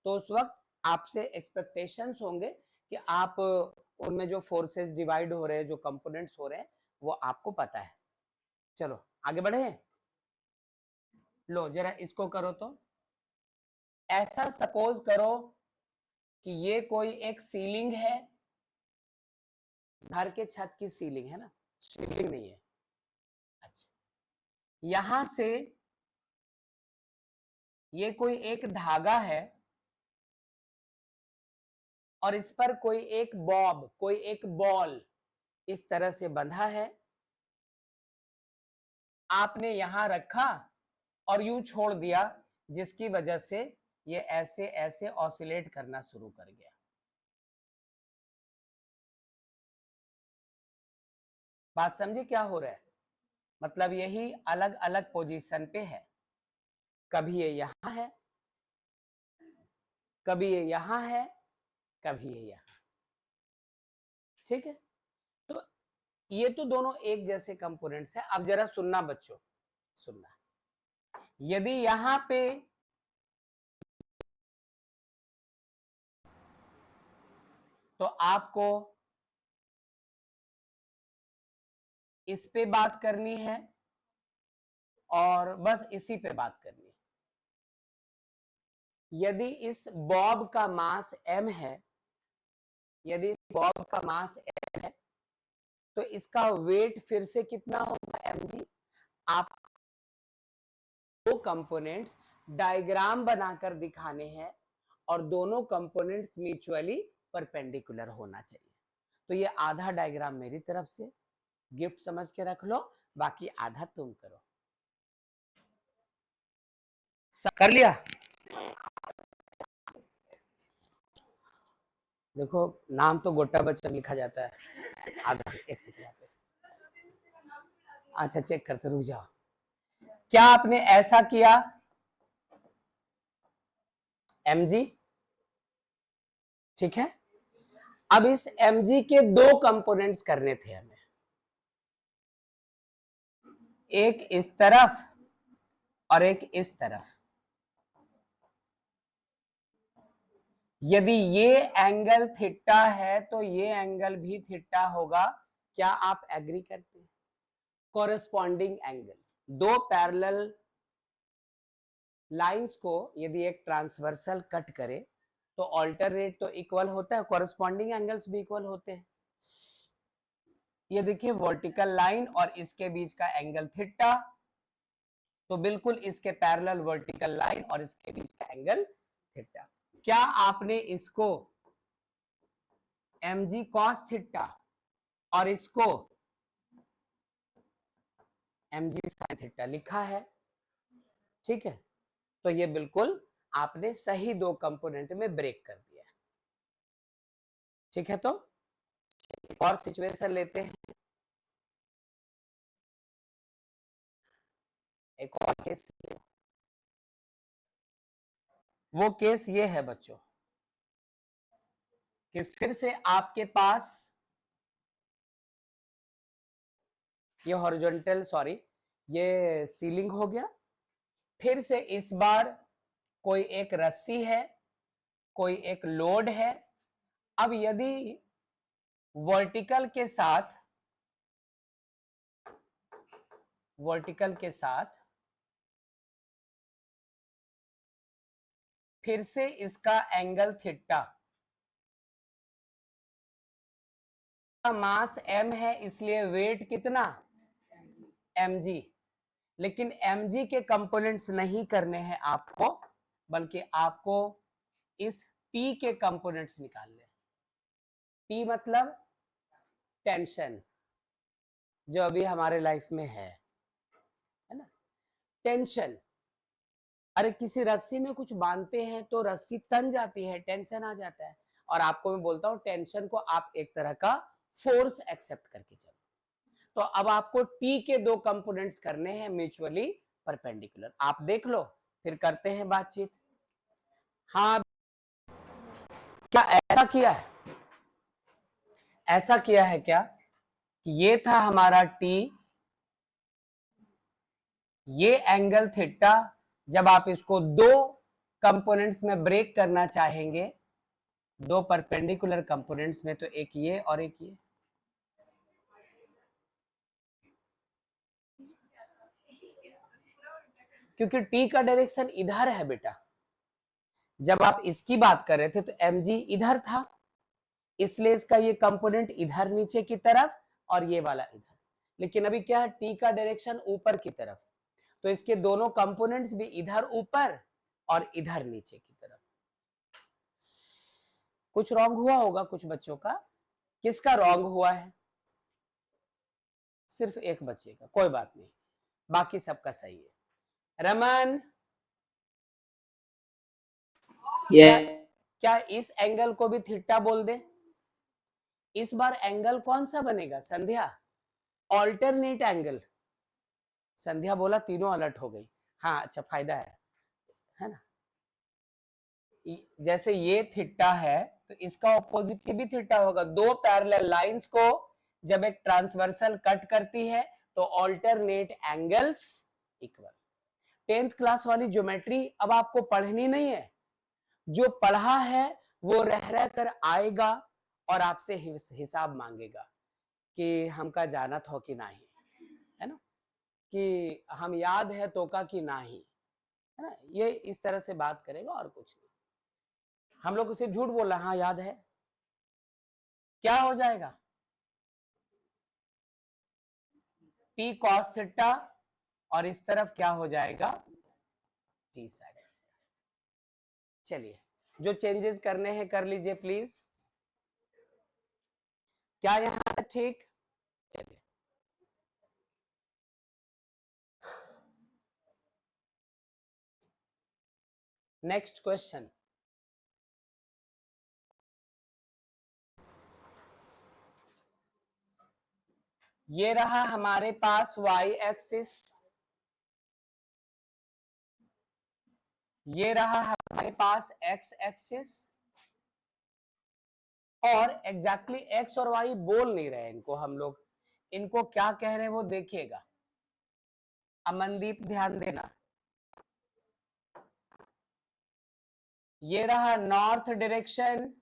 तो उस वक्त आपसे एक्सपेक्टेशंस होंगे कि आप उनमें जो फोर्सेस डिवाइड हो रहे हैं, जो कंपोनेंट्स हो रहे हैं, वो आपको पता है। चलो आगे बढ़े, लो जरा इसको करो। तो ऐसा सपोज करो कि ये कोई एक सीलिंग है, घर के छत की सीलिंग है ना, सीलिंग नहीं है। अच्छा, यहां से ये कोई एक धागा है और इस पर कोई एक बॉब, कोई एक बॉल इस तरह से बंधा है, आपने यहां रखा और यूं छोड़ दिया, जिसकी वजह से ये ऐसे ऐसे ऑसिलेट करना शुरू कर गया। बात समझे क्या हो रहा है? मतलब यही अलग अलग पोजीशन पे है, कभी ये यहां है, कभी ये यहां है, कभी ये यहां। ठीक है, तो ये तो दोनों एक जैसे कंपोनेंट्स है। अब जरा सुनना बच्चों, सुनना, यदि यहां पे तो आपको इस पे बात करनी है और बस इसी पे बात करनी है। यदि इस बॉब का मास m है, यदि इस बॉब का मास m है तो इसका वेट फिर से कितना होगा mg। आप दो कंपोनेंट्स डायग्राम बनाकर दिखाने हैं और दोनों कंपोनेंट्स म्यूचुअली परपेंडिकुलर होना चाहिए। तो ये आधा डायग्राम मेरी तरफ से गिफ्ट समझ के रख लो, बाकी आधा तुम करो। कर लिया? देखो नाम तो गोटा बच्चन लिखा जाता है, आधा एक सेकंड पे। अच्छा चेक करते, रुक जाओ। क्या आपने ऐसा किया mg? ठीक है, अब इस mg के दो कंपोनेंट्स करने थे हमें, एक इस तरफ और एक इस तरफ। यदि ये एंगल थीटा है तो ये एंगल भी थीटा होगा। क्या आप एग्री करते हैं? कॉरेस्पॉन्डिंग एंगल, दो पैरेलल लाइंस को यदि एक ट्रांसवर्सल कट करे तो ऑल्टरनेट तो इक्वल होता है, कॉरेस्पॉन्डिंग एंगल्स भी इक्वल होते हैं। ये देखिए वर्टिकल लाइन और इसके बीच का एंगल थीटा, तो बिल्कुल इसके पैरेलल वर्टिकल लाइन और इसके बीच का एंगल थीटा। क्या आपने इसको mg cos थीटा और इसको mg sin थीटा लिखा है? ठीक है, तो ये बिल्कुल आपने सही दो कंपोनेंट में ब्रेक कर दिया। ठीक है, तो एक और सिचुएशन लेते हैं, एक और केस। वो केस ये है बच्चों कि फिर से आपके पास ये हॉरिजॉन्टल, सॉरी, ये सीलिंग हो गया। फिर से इस बार कोई एक रस्सी है, कोई एक लोड है। अब यदि वर्टिकल के साथ फिर से इसका एंगल थीटा, मास m है इसलिए वेट कितना mg, लेकिन mg के कंपोनेंट्स नहीं करने हैं आपको, बल्कि आपको इस T के कंपोनेंट्स निकालने। T मतलब टेंशन, जो अभी हमारे लाइफ में है ना, टेंशन। अरे किसी रस्सी में कुछ बांधते हैं तो रस्सी तन जाती है, टेंशन आ जाता है। और आपको मैं बोलता हूं टेंशन को आप एक तरह का फोर्स एक्सेप्ट करके चलो। तो अब आपको टी के दो कंपोनेंट्स करने हैं म्यूचुअली परपेंडिकुलर। आप देख लो, फिर करते हैं बातचीत। हाँ, क्या ऐसा किया है? ऐसा किया है क्या कि ये था हमारा टी, ये एंगल थीटा, जब आप इसको दो कंपोनेंट्स में ब्रेक करना चाहेंगे, दो परपेंडिकुलर कंपोनेंट्स में, तो एक ये और एक ये। क्योंकि टी का डायरेक्शन इधर है बेटा, जब आप इसकी बात कर रहे थे तो mg इधर था, इसलिए इसका ये कंपोनेंट इधर नीचे की तरफ और ये वाला इधर। लेकिन अभी क्या है, टी का डायरेक्शन ऊपर की तरफ, तो इसके दोनों कंपोनेंट्स भी इधर ऊपर और इधर नीचे की तरफ। कुछ रॉन्ग हुआ होगा कुछ बच्चों का। किसका रॉन्ग हुआ है? सिर्फ एक बच्चे का, कोई बात नहीं, बाकी सबका सही है। रमन, क्या इस एंगल को भी थीटा बोल दे? इस बार एंगल कौन सा बनेगा संध्या? Alternate angle. संध्या बोला तीनों अलर्ट हो गई। हाँ अच्छा, फायदा है ना। जैसे ये थीटा है तो इसका ऑपोजिट ये भी थीटा होगा। दो पैरेलल लाइंस को जब एक ट्रांसवर्सल कट करती है तो alternate angles equal. 10th class वाली ज्योमेट्री अब आपको पढ़नी नहीं है, जो पढ़ा है वो रह कर आएगा और आपसे हिसाब मांगेगा कि हमका जानत हो कि नहीं, है ना, कि हम याद है तो का कि नहीं, है ना। ये इस तरह से बात करेगा और कुछ नहीं। हम लोग उसे झूठ बोला, हाँ याद है, क्या हो जाएगा? टी कॉस थीटा और इस तरफ क्या हो जाएगा? T sine. चलिए, जो चेंजेस करने हैं कर लीजिए प्लीज। क्या यहां तक ठीक? चलिए, नेक्स्ट क्वेश्चन। ये रहा हमारे पास y एक्सिस, ये रहा हमारे पास x एक्सिस, और एग्जैक्टली x और y बोल नहीं रहे इनको हम लोग, इनको क्या कह रहे हैं वो देखिएगा। अमनदीप ध्यान देना, ये रहा नॉर्थ डायरेक्शन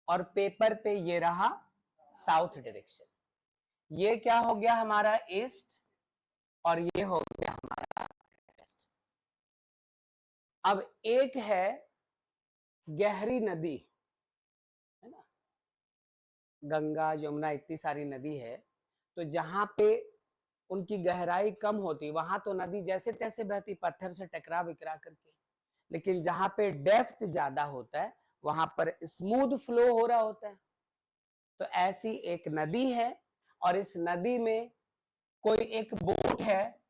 और पेपर पे ये रहा साउथ डायरेक्शन। ये क्या हो गया हमारा ईस्ट और ये हो गया हमारा वेस्ट। अब एक है गहरी नदी, है ना, गंगा जमुना इतनी सारी नदी है, तो जहां पे उनकी गहराई कम होती वहां तो नदी जैसे तैसे बहती, पत्थर से टकरा विकरा करके। लेकिन जहां पे डेप्थ ज्यादा होता है वहां पर स्मूथ फ्लो हो रहा होता है। तो ऐसी एक नदी है और इस नदी में कोई एक बोट है,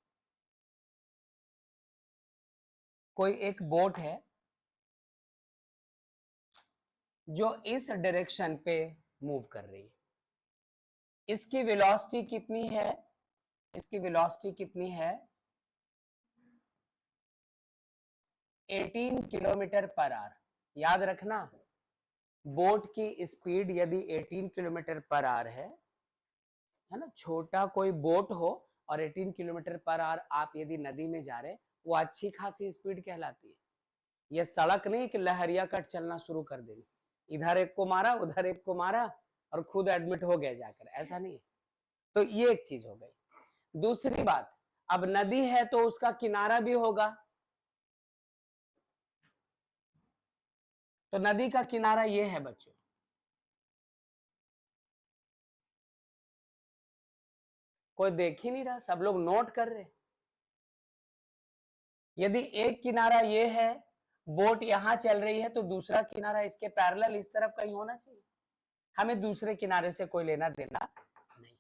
कोई एक बोट है जो इस डायरेक्शन पे मूव कर रही है। इसकी वेलोसिटी कितनी है? इसकी वेलोसिटी कितनी है? 18 किलोमीटर पर आवर। याद रखना, बोट की स्पीड यदि 18 किलोमीटर पर आवर है ना, छोटा कोई बोट हो और 18 किलोमीटर पर आवर आप यदि नदी में जा रहे, वो अच्छी खासी स्पीड कहलाती है। ये सड़क नहीं कि लहरिया कट चलना शुरू कर देंगे, इधर एक को मारा उधर एक को मारा और खुद एडमिट हो गए जाकर, ऐसा नहीं है। तो ये एक चीज हो गई। दूसरी बात, अब नदी है तो उसका किनारा भी होगा, तो नदी का किनारा ये है बच्चों। कोई देख ही नहीं रहा, सब लोग नोट कर रहे। यदि एक किनारा ये है, बोट यहां चल रही है, तो दूसरा किनारा इसके पैरेलल इस तरफ कहीं होना चाहिए। हमें दूसरे किनारे से कोई लेना देना नहीं।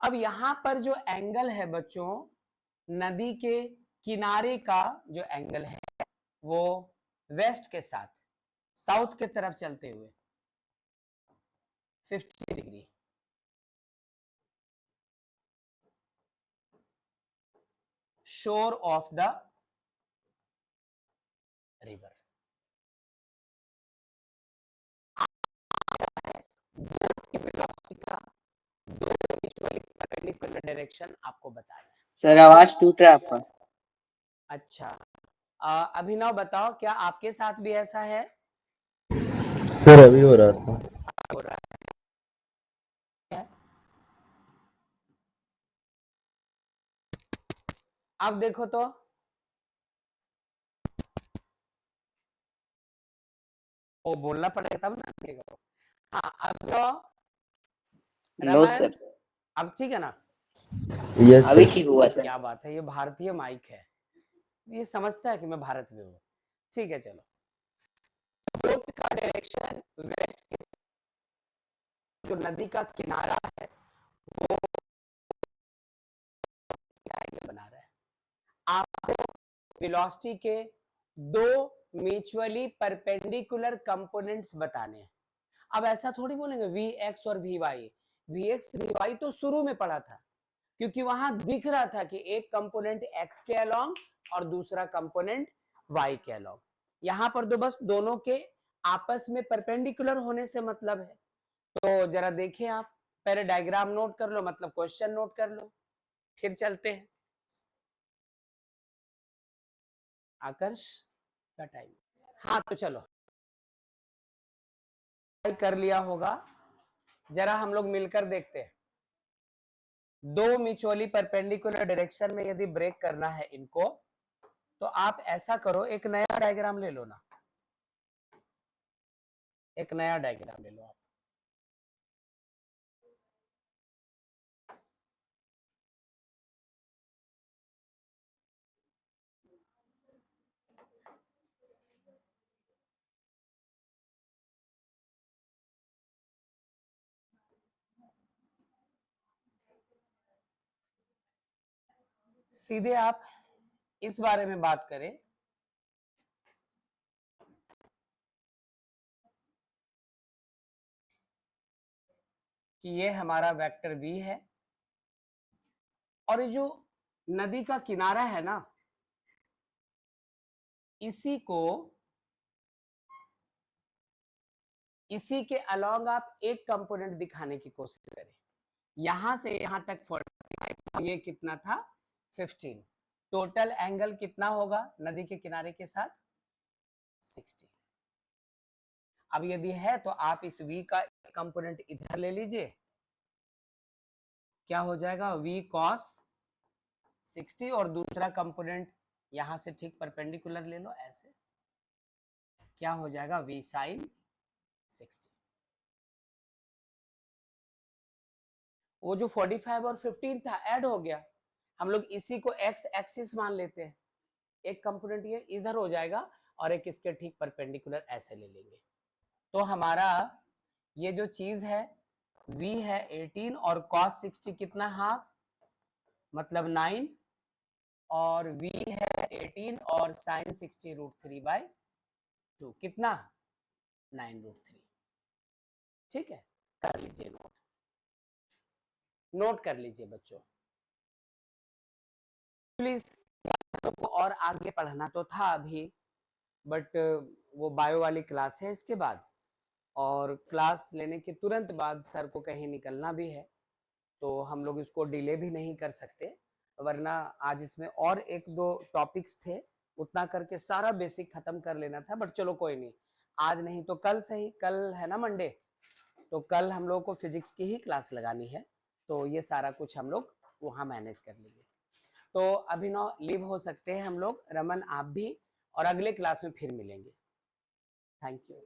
अब यहां पर जो एंगल है बच्चों, नदी के किनारे का जो एंगल है वो वेस्ट के साथ साउथ के तरफ चलते हुए 50 डिग्री। शोर ऑफ द रिवर। बोट की वेलोसिटी का दो म्यूचुअली परपेंडिकुलर डायरेक्शन आपको बताना है। सर आवाज टूट रहा है आपका। अच्छा, अभिनव बताओ, क्या आपके साथ भी ऐसा है? सर अभी हो रहा था। हो रहा है? अब देखो तो, वो बोलना पड़ेगा तब ना देखो। हाँ, अब तो नो रामायण, सर, अब ठीक है ना? यस अभी सर। ठीक हुआ सर। क्या बात है, ये भारतीय माइक है, ये समझता है कि मैं भारत में हूँ। ठीक है, चलो। बोट का डायरेक्शन वेस्ट के, जो नदी का किनारा है वो बना रहा है। आपको वेलोसिटी के दो म्यूचुअली परपेंडिकुलर कंपोनेंट्स बताने हैं। अब ऐसा थोड़ी बोलेंगे वी एक्स और V Y. V X V Y तो शुरू में पढ़ा था, क्योंकि वहां दिख रहा था कि एक कंपोनेंट एक्स के अलोंग और दूसरा कंपोनेंट वाई के अलोंग। यहां पर तो बस दोनों के आपस में परपेंडिकुलर होने से मतलब है। तो जरा देखिए आप, पहले डायग्राम नोट कर लो, मतलब क्वेश्चन नोट कर लो, फिर चलते हैं। आकर्ष का टाइम, हाँ तो चलो, कर लिया होगा, जरा हम लोग मिलकर देखते हैं। दो म्यूचुअली परपेंडिकुलर डायरेक्शन में यदि ब्रेक करना है इनको, तो आप ऐसा करो, एक नया डायग्राम ले लो ना, एक नया डायग्राम ले लो आप। सीधे आप इस बारे में बात करें कि ये हमारा वेक्टर v है और ये जो नदी का किनारा है ना, इसी को, इसी के अलोंग आप एक कंपोनेंट दिखाने की कोशिश करें। यहां से यहां तक 45, ये कितना था 15। टोटल एंगल कितना होगा नदी के किनारे के साथ 60। अब यदि है तो आप इस v का कंपोनेंट इधर ले लीजिए, क्या हो जाएगा v cos 60 और दूसरा कंपोनेंट यहां से ठीक परपेंडिकुलर ले लो ऐसे, क्या हो जाएगा v sin 60। वो जो 45 और 15 था ऐड हो गया, हम लोग इसी को x एक्सिस मान लेते हैं, एक कंपोनेंट ये इधर हो जाएगा और एक इसके ठीक परपेंडिकुलर ऐसे ले लेंगे। तो हमारा ये जो चीज है v है 18 और cos 60 कितना हाफ मतलब 9 और v है 18 और sin 60 √3/2 कितना 9√3। ठीक है, कर लीजिए नोट कर लीजिए बच्चों प्लीज। और आगे पढ़ना तो था अभी, बट वो बायो वाली क्लास है इसके बाद, और क्लास लेने के तुरंत बाद सर को कहीं निकलना भी है, तो हम लोग इसको डिले भी नहीं कर सकते, वरना आज इसमें और एक दो टॉपिक्स थे, उतना करके सारा बेसिक खत्म कर लेना था, बट चलो कोई नहीं, आज नहीं तो कल सही, कल है ना मंडे, तो कल हम लोग को फिजिक्स की ही क्लास लगानी है, तो ये सारा कुछ हम लोग वहाँ मैनेज कर लेंगे। तो अभिनव लीव हो सकते हैं हम लोग, रमन आप भी, और अगले क्लास में फिर मिलेंगे। Thank you.